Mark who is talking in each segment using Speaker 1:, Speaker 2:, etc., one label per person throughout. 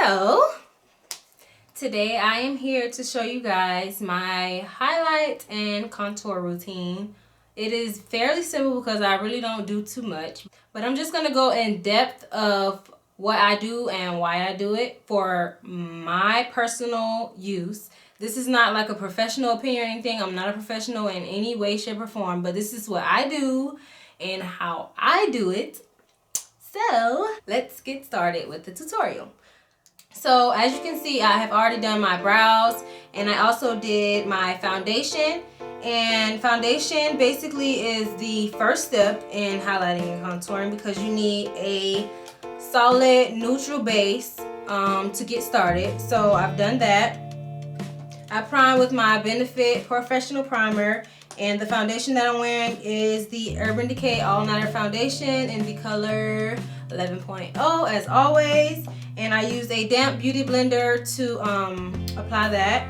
Speaker 1: So today I am here to show you guys my highlight and contour routine. It is fairly simple because I really don't do too much, but I'm just going to go in depth of what I do and why I do it for my personal use. This is not like a professional opinion or anything. I'm not a professional in any way, shape, or form, but this is what I do and how I do it. So let's get started with the tutorial. So as you can see, I have already done my brows and I also did my foundation. And foundation basically is the first step in highlighting and contouring because you need a solid neutral base to get started. So I've done that. I prime with my Benefit Professional Primer, and the foundation that I'm wearing is the Urban Decay All Nighter Foundation in the color 11.0 as always. And I used a damp beauty blender to apply that.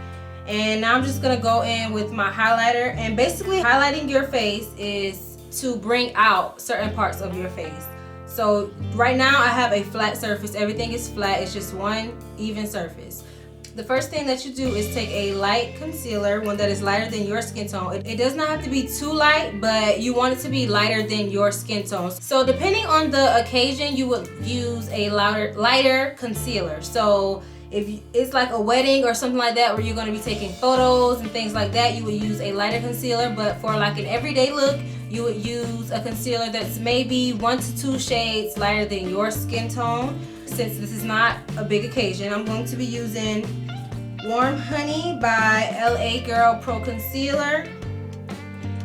Speaker 1: And now I'm just gonna go in with my highlighter. And basically highlighting your face is to bring out certain parts of your face. So right now I have a flat surface. Everything is flat. It's just one even surface. The first thing that you do is take a light concealer, one that is lighter than your skin tone. It does not have to be too light, but you want it to be lighter than your skin tone. So depending on the occasion, you would use a lighter concealer. So if it's like a wedding or something like that where you're going to be taking photos and things like that, you would use a lighter concealer. But for like an everyday look, you would use a concealer that's maybe 1 to 2 shades lighter than your skin tone. Since this is not a big occasion, I'm going to be using Warm Honey by LA Girl Pro Concealer.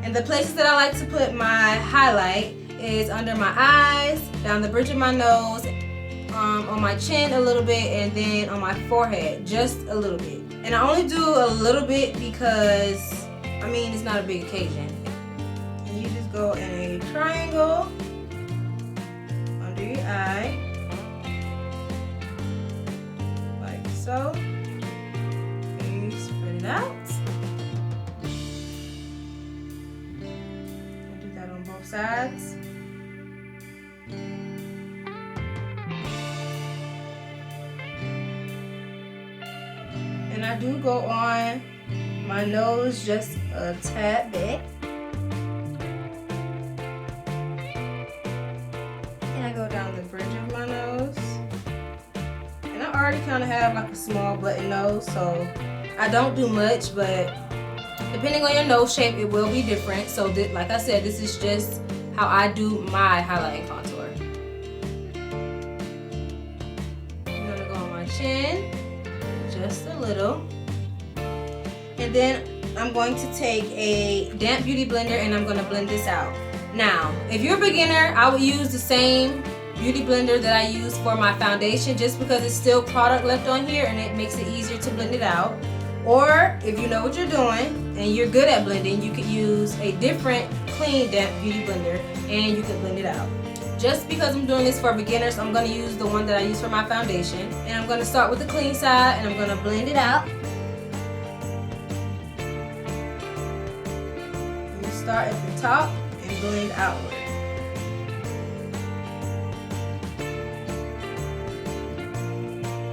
Speaker 1: And the places that I like to put my highlight is under my eyes, down the bridge of my nose, on my chin a little bit, and then on my forehead, just a little bit. And I only do a little bit because, I mean, it's not a big occasion. And you just go in a triangle under your eye, like so. And you spread it out. And do that on both sides. And I do go on my nose just a tad bit. And I go down the bridge of my nose. And I already kind of have like a small button nose, so I don't do much, but depending on your nose shape, it will be different. So like I said, this is just how I do my highlight and contour. I'm gonna go on my chin. Just a little. And then I'm going to take a damp beauty blender and I'm going to blend this out. Now, if you're a beginner, I would use the same beauty blender that I use for my foundation just because it's still product left on here and it makes it easier to blend it out. Or if you know what you're doing and you're good at blending, you could use a different clean damp beauty blender and you can blend it out. Just because I'm doing this for beginners, I'm going to use the one that I use for my foundation. And I'm going to start with the clean side and I'm going to blend it out. You start at the top and blend outward.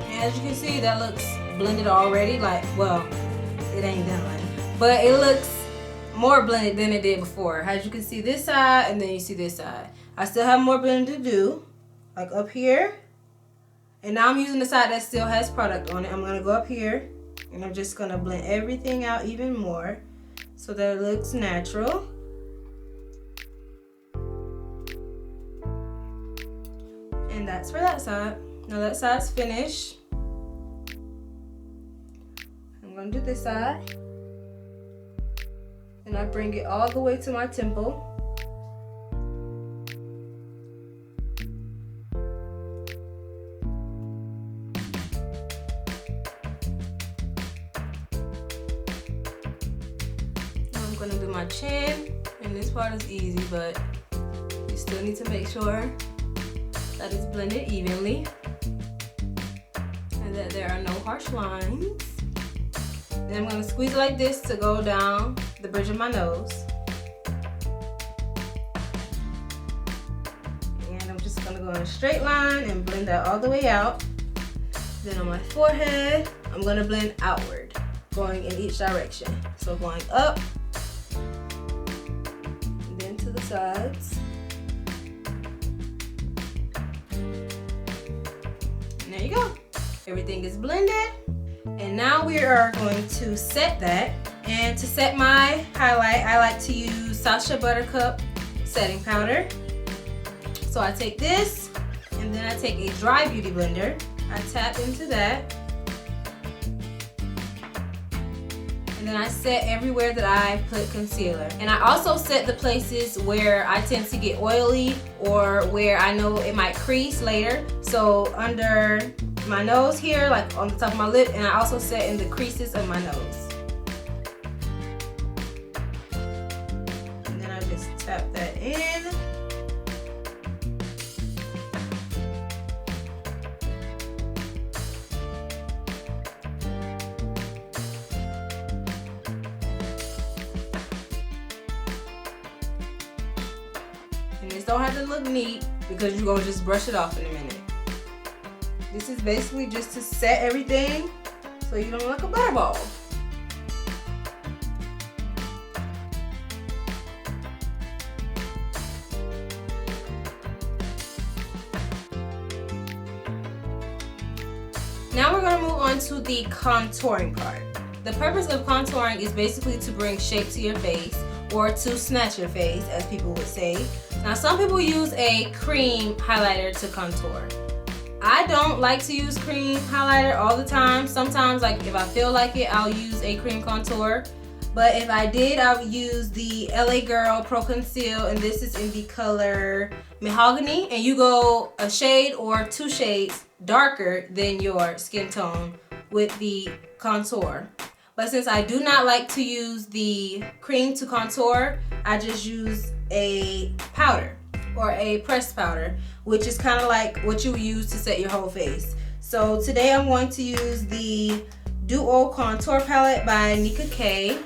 Speaker 1: And as you can see, that looks blended already. Like, well, it ain't done, but it looks more blended than it did before. As you can see this side and then you see this side. I still have more blending to do, like up here. And now I'm using the side that still has product on it. I'm gonna go up here and I'm just gonna blend everything out even more so that it looks natural. And that's for that side. Now that side's finished. I'm gonna do this side. And I bring it all the way to my temple. I'm gonna do my chin, and this part is easy, but you still need to make sure that it's blended evenly and that there are no harsh lines. Then I'm gonna squeeze it like this to go down the bridge of my nose. And I'm just gonna go in a straight line and blend that all the way out. Then on my forehead, I'm gonna blend outward, going in each direction. So going up, and then to the sides. And there you go. Everything is blended. And now we are going to set that. And to set my highlight, I like to use Sacha Buttercup setting powder. So I take this, and then I take a dry beauty blender. I tap into that. And then I set everywhere that I put concealer. And I also set the places where I tend to get oily or where I know it might crease later. So under my nose here, like on the top of my lip, and I also set in the creases of my nose. And then I just tap that in. And this don't have to look neat because you're gonna just brush it off in a minute. This is basically just to set everything so you don't look like a butterball. Now we're going to move on to the contouring part. The purpose of contouring is basically to bring shape to your face, or to snatch your face, as people would say. Now some people use a cream highlighter to contour. I don't like to use cream highlighter all the time. Sometimes, like if I feel like it, I'll use a cream contour. But if I did, I would use the LA Girl Pro Conceal, and this is in the color Mahogany. And you go a shade or 2 shades darker than your skin tone with the contour. But since I do not like to use the cream to contour, I just use a powder or a pressed powder, which is kind of like what you would use to set your whole face. So today I'm going to use the Duo Contour Palette by Nika K.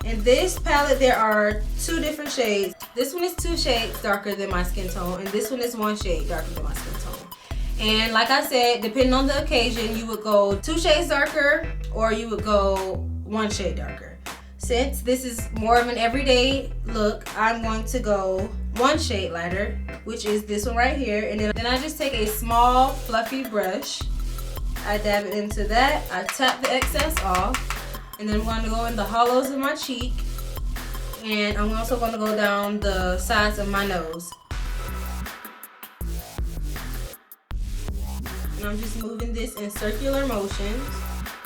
Speaker 1: In this palette there are 2 different shades. This one is 2 shades darker than my skin tone, and this one is 1 shade darker than my skin tone. And like I said, depending on the occasion, you would go 2 shades darker or you would go 1 shade darker. Since this is more of an everyday look, I'm going to go 1 shade lighter, which is this one right here. And then I just take a small fluffy brush. I dab it into that. I tap the excess off. And then I'm going to go in the hollows of my cheek. And I'm also going to go down the sides of my nose. And I'm just moving this in circular motions.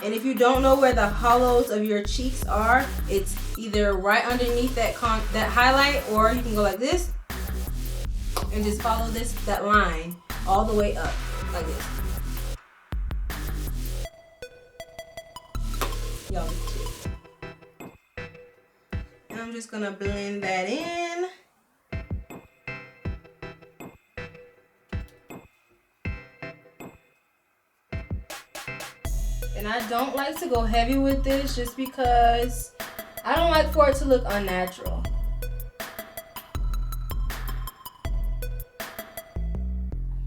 Speaker 1: And if you don't know where the hollows of your cheeks are, it's either right underneath that highlight, or you can go like this and just follow that line all the way up like this. Y'all get it. And I'm just gonna blend that in. And I don't like to go heavy with this just because I don't like for it to look unnatural.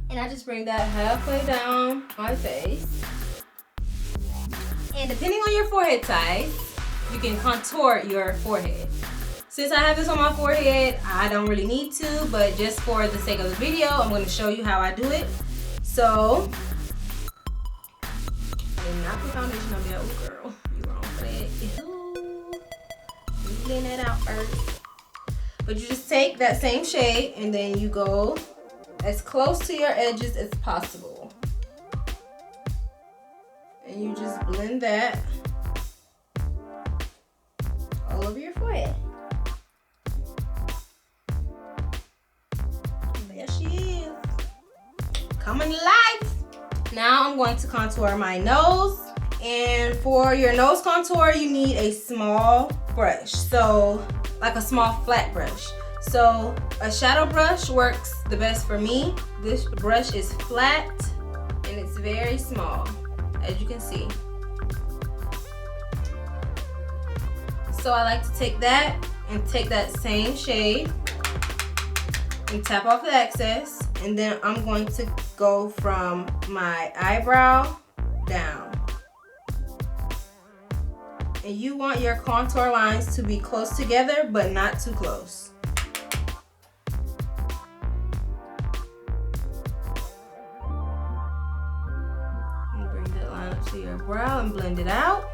Speaker 1: And I just bring that halfway down my face. And depending on your forehead size, you can contour your forehead. Since I have this on my forehead, I don't really need to, but just for the sake of the video, I'm going to show you how I do it. So, and not put foundation on there. Oh girl, you wrong for that. Ooh. You blend that out first. But you just take that same shade and then you go as close to your edges as possible. And you just blend that all over your forehead. There she is. Coming live. Now I'm going to contour my nose. And for your nose contour, you need a small brush. So, like a small flat brush. So, a shadow brush works the best for me. This brush is flat and it's very small, as you can see. So I like to take that and take that same shade and tap off the excess. And then I'm going to go from my eyebrow And you want your contour lines to be close together, but not too close. And bring that line up to your brow and blend it out.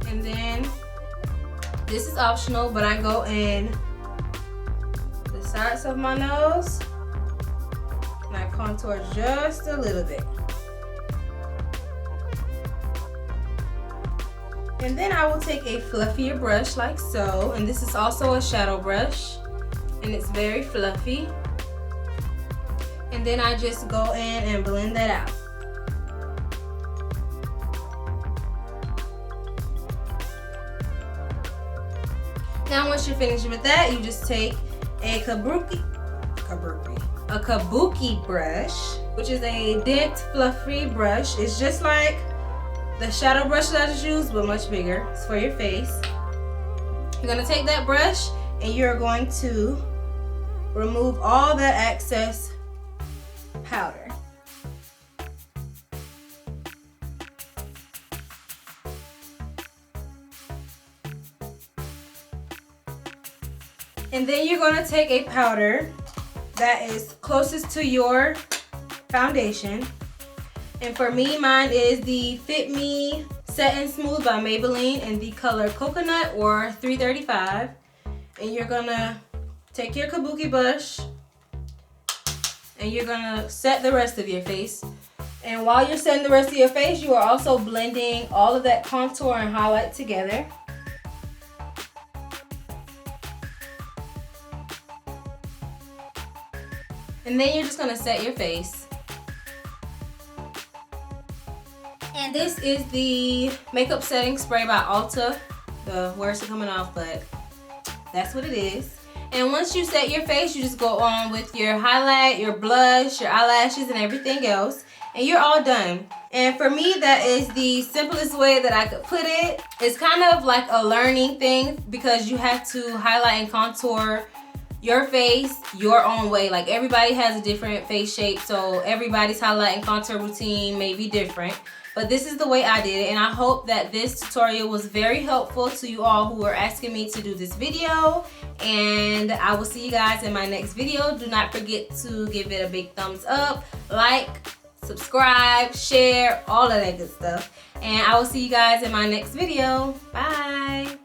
Speaker 1: And then, this is optional, but I go in the sides of my nose and I contour just a little bit. And then I will take a fluffier brush like so, and this is also a shadow brush, and it's very fluffy. And then I just go in and blend that out. Now once you're finished with that, you just take a kabuki brush, which is a dense, fluffy brush. It's just like the shadow brush that I just used, but much bigger. It's for your face. You're gonna take that brush and you're going to remove all that excess powder. And then you're gonna take a powder that is closest to your foundation. And for me, mine is the Fit Me Set and Smooth by Maybelline in the color Coconut or 335. And you're gonna take your kabuki brush and you're gonna set the rest of your face. And while you're setting the rest of your face, you are also blending all of that contour and highlight together. And then you're just gonna set your face. And this is the makeup setting spray by Ulta. The words are coming off, but that's what it is. And once you set your face, you just go on with your highlight, your blush, your eyelashes, and everything else. And you're all done. And for me, that is the simplest way that I could put it. It's kind of like a learning thing because you have to highlight and contour your face your own way. Like everybody has a different face shape, so everybody's highlight and contour routine may be different. But this is the way I did it, and I hope that this tutorial was very helpful to you all who are asking me to do this video. And I will see you guys in my next video. Do not forget to give it a big thumbs up, like, subscribe, share, all of that good stuff. And I will see you guys in my next video. Bye.